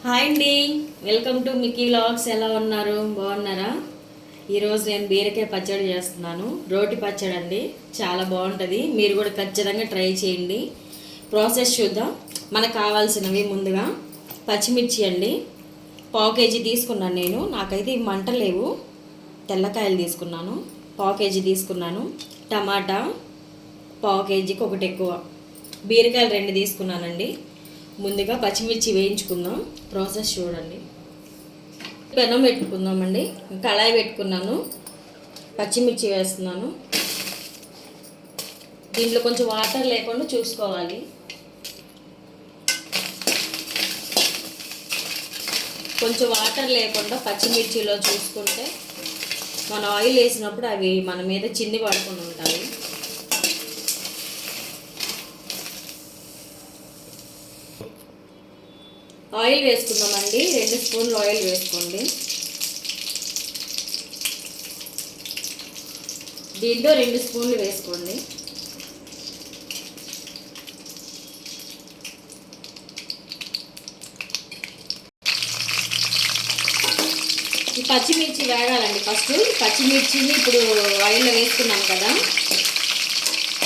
Hi అండి, welcome to Mickey vlogs. ఎలా ఉన్నారు? బాగున్నారా? ఈరోజు నేను బీరకాయ పచ్చడి చేస్తున్నాను. రోటి పచ్చడి అండి, చాలా బాగుంటుంది. మీరు కూడా ఖచ్చితంగా ట్రై చేయండి. ప్రాసెస్ చూద్దాం. మనకు కావాల్సినవి ముందుగా పచ్చిమిర్చి అండి, పావు కేజీ తీసుకున్నాను నేను. నాకైతే ఇవి మంట లేవు. తెల్లకాయలు తీసుకున్నాను, పావు కేజీ తీసుకున్నాను. టమాటా పావు కేజీకి ఒకటి ఎక్కువ. బీరకాయలు 2 తీసుకున్నానండి. ముందుగా పచ్చిమిర్చి వేయించుకుందాం. ప్రాసెస్ చూడండి. పెనం పెట్టుకుందామండి. కళాయి పెట్టుకున్నాను, పచ్చిమిర్చి వేస్తున్నాను. దీంట్లో కొంచెం వాటర్ లేకుండా చూసుకోవాలి. కొంచెం వాటర్ లేకుండా పచ్చిమిర్చిలో చూసుకుంటే మన ఆయిల్ వేసినప్పుడు అవి మన మీద చింది పడకుండా ఉంటాయి. ఆయిల్ వేసుకుందామండి. 2 స్పూన్లు ఆయిల్ వేసుకోండి. దీంట్లో 2 స్పూన్లు వేసుకోండి. ఈ పచ్చిమిర్చి వేగాలండి. ఫస్ట్ పచ్చిమిర్చిని ఇప్పుడు ఆయిల్లో వేసుకున్నాం కదా,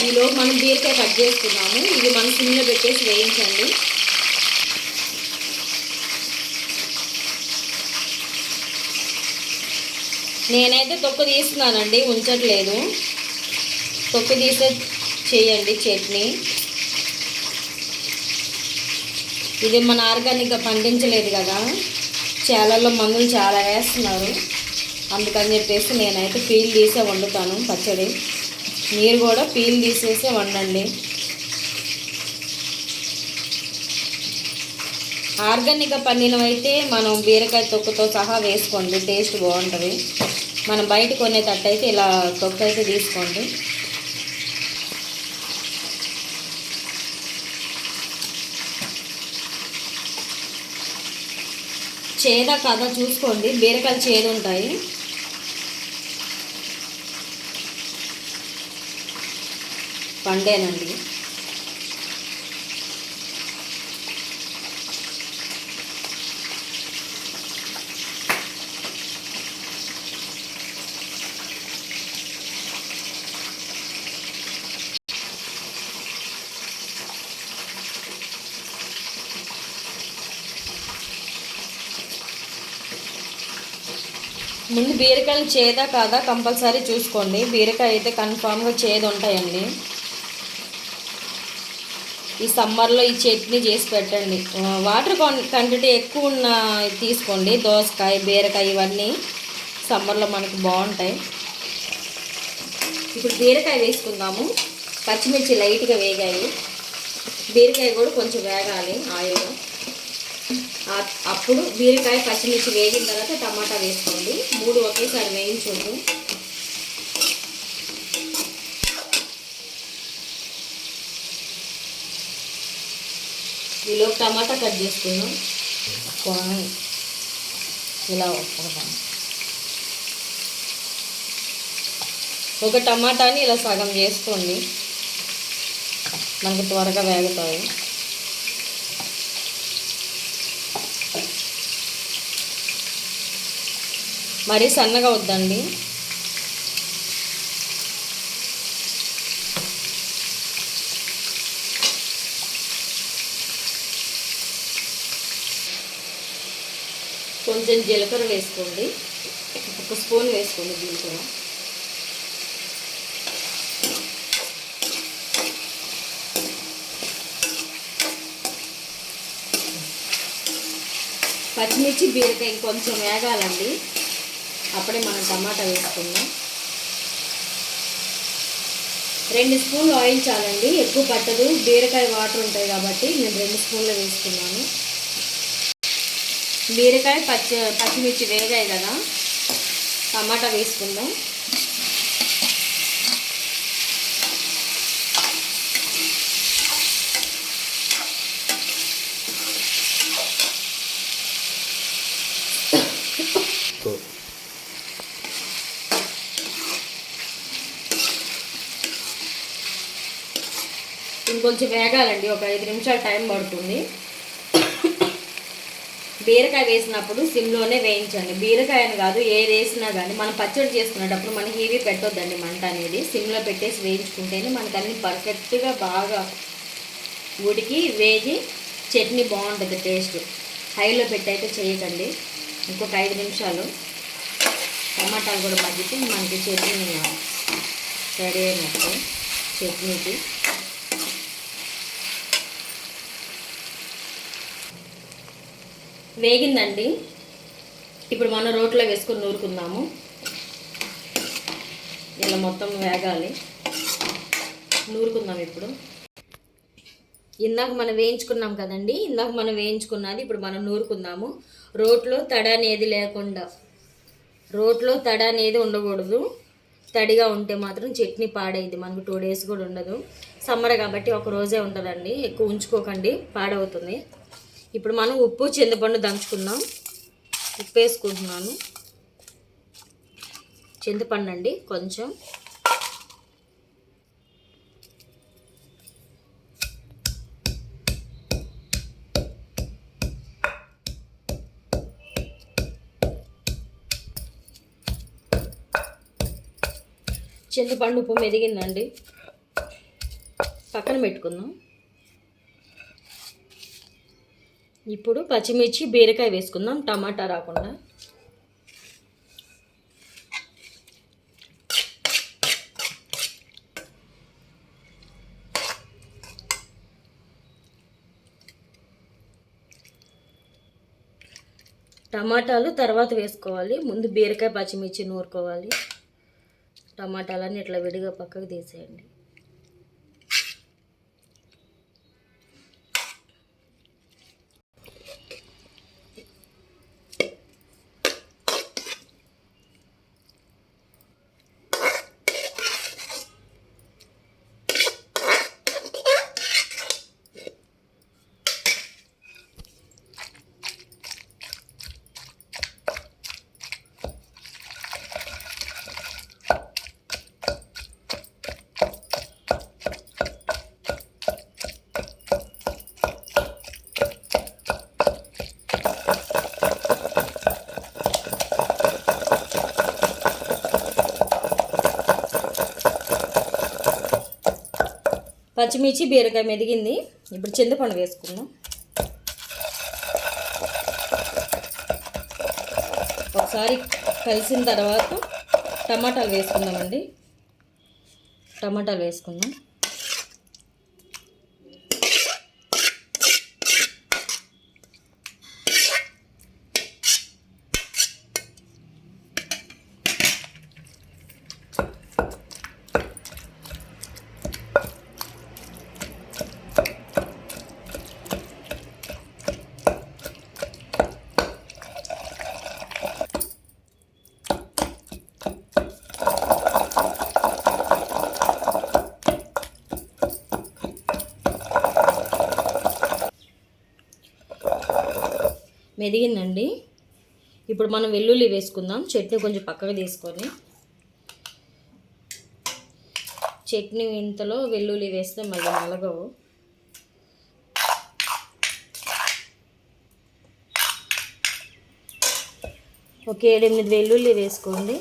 ఈలోపు మనం బీరకాయ కట్ చేసుకున్నాము. ఇది మనం సిమ్లో పెట్టేసి వేయించండి. నేనైతే తొక్కు తీస్తున్నానండి, ఉంచట్లేదు. తొక్కు తీసే చేయండి చట్నీ. ఇది మన ఆర్గానిక్గా పండించలేదు కదా, చేలల్లో మందులు చాలా వేస్తున్నారు. అందుకని చెప్పేసి నేనైతే పీల్ తీసే వండుతాను పచ్చడి. మీరు కూడా పీల్ తీసేసే వండండి. ఆర్గానిక్గా పండినవైతే మనం బీరకాయ తొక్కుతో సహా వేసుకోండి, టేస్ట్ బాగుంటుంది. మనం బయట కొనేటట్టయితే ఇలా తొక్కు అయితే తీసుకోండి. చేదా కాదా చూసుకోండి, బీరకాయలు చేదు ఉంటాయి. పండేనండి. ముందు బీరకాయలు చేదా కాదా కంపల్సరీ చూసుకోండి. బీరకాయ అయితే కన్ఫామ్గా చేదు ఉంటాయండి. ఈ సమ్మర్లో ఈ చట్నీ చేసి పెట్టండి. వాటర్ క్వాంటిటీ ఎక్కువ ఉన్న తీసుకోండి. దోసకాయ, బీరకాయ ఇవన్నీ సమ్మర్లో మనకు బాగుంటాయి. ఇప్పుడు బీరకాయ వేసుకుందాము. పచ్చిమిర్చి లైట్గా వేగాయి, బీరకాయ కూడా కొంచెం వేగాలి ఆయిల్. అప్పుడు బీరకాయ పచ్చిమిర్చి వేగిన తర్వాత టమాటా వేసుకోండి. 3 ఒకేసారి వేయించండి. ఈలోపు టమాటా కట్ చేసుకుందాం. ఇలా ఒక టమాటాని ఇలా సగం చేసుకోండి, మనకు త్వరగా వేగుతాయి. మరీ సన్నగా వద్దండి. కొంచెం జీలకర్ర వేసుకోండి, 1 స్పూన్ వేసుకోండి జీలకర్ర. పచ్చిమిర్చి బీరకాయ కొంచెం వేగాలండి, అప్పుడే మనం టమాటా వేసుకుందాం. 2 స్పూన్లు ఆయిల్ చాలండి, ఎక్కువ పట్టదు. బీరకాయ వాటర్ ఉంటాయి కాబట్టి నేను 2 స్పూన్లు వేసుకున్నాను. బీరకాయ పచ్చిమిర్చి వేగాయి కదా, టమాటా వేసుకుందాం. ఇంకొంచెం వేగాలండి, ఒక 5 నిమిషాలు టైం పడుతుంది. బీరకాయ వేసినప్పుడు సిమ్లోనే వేయించండి. బీరకాయని కాదు, ఏది వేసినా కానీ మనం పచ్చడి చేసుకునేటప్పుడు మనం హీవీ పెట్టొద్దండి. మంట అనేది సిమ్లో పెట్టేసి వేయించుకుంటేనే మనకు అన్ని పర్ఫెక్ట్గా బాగా ఉడికి వేగి చట్నీ బాగుంటుంది టేస్ట్. హైలో పెట్టి అయితే చేయకండి. ఇంకొక 5 నిమిషాలు టమాటాలు కూడా మగ్గితే మనకి చట్నీ రెడీ అయినట్టు. చట్నీకి వేగిందండి. ఇప్పుడు మనం రోట్లో వేసుకొని నూరుకుందాము. ఇలా మొత్తం వేగాలి, నూరుకుందాం. ఇప్పుడు ఇందాక మనం వేయించుకున్నాం కదండి, వేయించుకున్నది ఇప్పుడు మనం నూరుకుందాము. రోట్లో తడ అనేది లేకుండా, రోట్లో తడ అనేది ఉండకూడదు. తడిగా ఉంటే మాత్రం చట్నీ పాడైంది, మనకు 2 days కూడా ఉండదు. సమ్మర్ కాబట్టి ఒక రోజే ఉంటుందండి, ఎక్కువ ఉంచుకోకండి, పాడవుతుంది. ఇప్పుడు మనం ఉప్పు చింతపండు దంచుకుందాం. ఉప్పు వేసుకుంటున్నాను, చింతపండు అండి కొంచెం, చింతపండు ఉప్పు మెదిగిందండి, పక్కన పెట్టుకుందాం. ఇప్పుడు పచ్చిమిర్చి బీరకాయ వేసుకుందాం, టమాటా రాకుండా. టమాటాలు తర్వాత వేసుకోవాలి, ముందు బీరకాయ పచ్చిమిర్చి నూరుకోవాలి. టమాటాలన్నీ ఇట్లా విడిగా పక్కకు తీసేయండి. పచ్చిమిర్చి బీరకాయ మెదిగింది, ఇప్పుడు చింతపండు వేసుకుందాం. ఒకసారి కలిసిన తర్వాత టమాటాలు వేసుకుందామండి. టమాటాలు వేసుకుందాం. మెదిగిందండి. ఇప్పుడు మనం వెల్లుల్లి వేసుకుందాం. చట్నీ కొంచెం పక్కకు తీసుకొని, చట్నీ ఇంతలో వెల్లుల్లి వేస్తే మళ్ళీ నలగవు. ఒక 7-8 వెల్లుల్లి వేసుకోండి.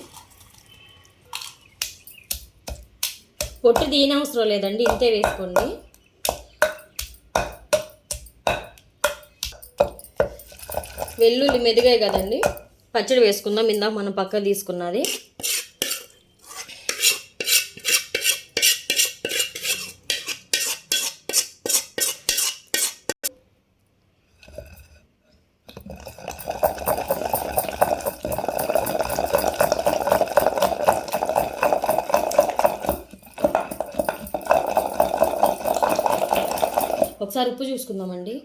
పొట్టు తీయనవసరం లేదండి, ఇంతే వేసుకోండి. వెల్లుల్లి మెదిగాయి కదండి, పచ్చడి వేసుకుందాం. ఇందాక మనం పక్క తీసుకున్నది. ఒకసారి ఉప్పు చూసుకుందామండి.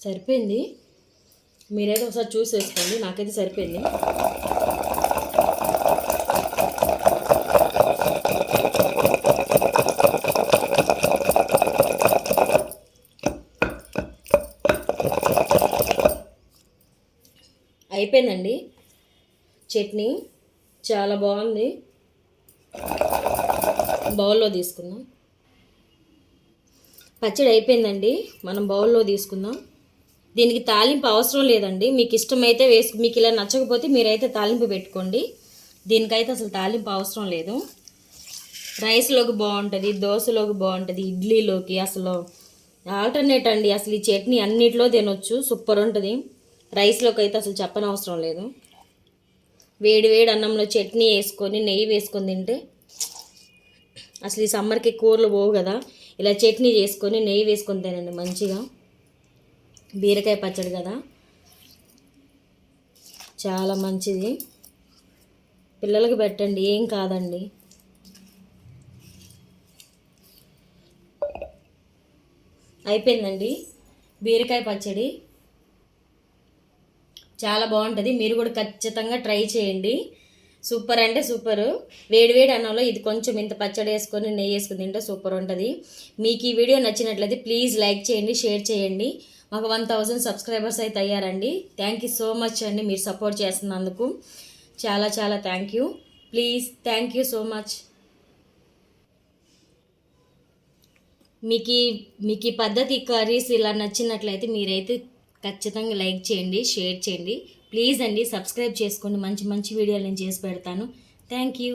సరిపోయింది, మీరైతే ఒకసారి చూసి వేసుకోండి. నాకైతే సరిపోయింది. అయిపోయిందండి చట్నీ, చాలా బాగుంది. బౌల్లో తీసుకుందాం. పచ్చడి అయిపోయిందండి, మనం బౌల్లో తీసుకుందాం. దీనికి తాలింపు అవసరం లేదండి, మీకు ఇష్టమైతే మీకు ఇలా నచ్చకపోతే మీరైతే తాలింపు పెట్టుకోండి. దీనికైతే అసలు తాలింపు అవసరం లేదు. రైస్లోకి బాగుంటుంది, దోశలోకి బాగుంటుంది, ఇడ్లీలోకి అసలు ఆల్టర్నేట్ అండి. అసలు ఈ చట్నీ అన్నిట్లో తినొచ్చు, సూపర్ ఉంటుంది. రైస్లోకి అయితే అసలు చెప్పనవసరం లేదు. వేడి వేడి అన్నంలో చట్నీ వేసుకొని నెయ్యి వేసుకొని తింటే అసలు ఈ సమ్మర్కి కూరలు పోవు కదా, ఇలా చట్నీ చేసుకొని నెయ్యి వేసుకొని తినండి మంచిగా. బీరకాయ పచ్చడి కదా, చాలా మంచిది. పిల్లలకి పెట్టండి, ఏం కాదండి. అయిపోయిందండి బీరకాయ పచ్చడి, చాలా బాగుంటుంది. మీరు కూడా ఖచ్చితంగా ట్రై చేయండి. సూపర్ అంటే సూపరు. వేడివేడి అన్నంలో ఇది కొంచెం ఇంత పచ్చడి వేసుకొని నెయ్యి వేసుకుని తింటే సూపర్ ఉంటుంది. మీకు ఈ వీడియో నచ్చినట్లయితే ప్లీజ్ లైక్ చేయండి, షేర్ చేయండి. మాకు 1000 సబ్స్క్రైబర్స్ అయితే అయ్యారండి. థ్యాంక్ యూ సో మచ్ అండి, మీరు సపోర్ట్ చేస్తున్నందుకు చాలా చాలా thank you. Please, thank you so much. మీకు ఈ పద్ధతి కర్రీస్ ఇలా నచ్చినట్లయితే మీరైతే ఖచ్చితంగా లైక్ చేయండి, షేర్ చేయండి. ప్లీజ్ అండి, సబ్స్క్రైబ్ చేసుకోండి. మంచి మంచి వీడియోలు నేను చేసి పెడతాను. Thank you.